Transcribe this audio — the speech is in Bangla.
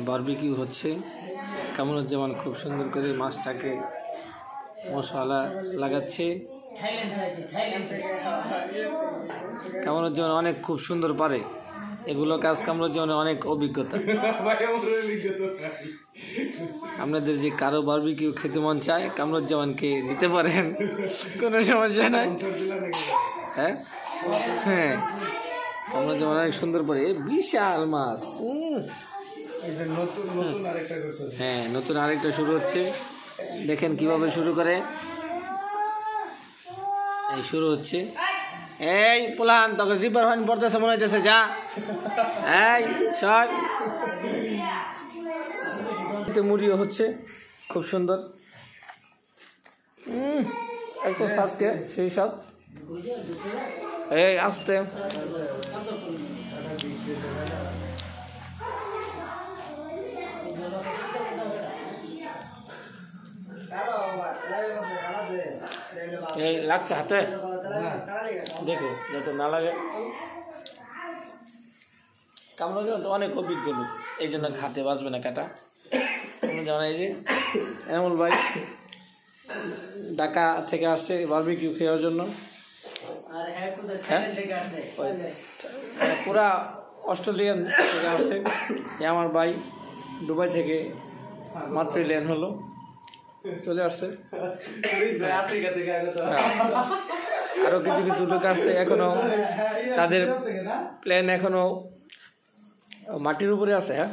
বারবিকিউ হচ্ছে। কামরুজ্জামান খুব সুন্দর করে মাছটাকে মশলা লাগাচ্ছে। কামরুজ্জামান অনেক খুব সুন্দর পারে এগুলো কাজ। কামরুজ্জামানের অনেক অভিজ্ঞতা। আপনাদের যে কারো বারবিকিউ খেতে মন চায় কামরুজ্জামানকে নিতে পারেন, কোনো সমস্যা নাই। হ্যাঁ হ্যাঁ, কামরুজ্জামান অনেক সুন্দর পারে। বিশাল মাছ। হ্যাঁ, নতুন আরেকটা শুরু হচ্ছে। দেখেন কিভাবে শুরু করে। এই শুরু হচ্ছে। এই পোলান তোকে জিপার ফাইন পড়তেছে মনে হইতেছে, যা এই সর। মুড়িও হচ্ছে খুব সুন্দর। আজকে সেই সব এই আসতে এই লাগছে হাতে, দেখো যাতে না লাগে। কামরুজ্জামান তো অনেক অভিজ্ঞ লোক, এই জন্য খাতে বাঁচবে না কাটা। জানা এই যে এনামুল ভাই ঢাকা থেকে আসছে বারবিকিউ খাওয়ার জন্য। পুরা অস্ট্রেলিয়ান থেকে আসছে। আমার ভাই দুবাই থেকে মাত্র ল্যান্ড হলো, চলে আসছে। আরো কিছু কিছু লোক আসছে, এখনো তাদের প্ল্যান এখনো মাটির উপরে আছে। হ্যাঁ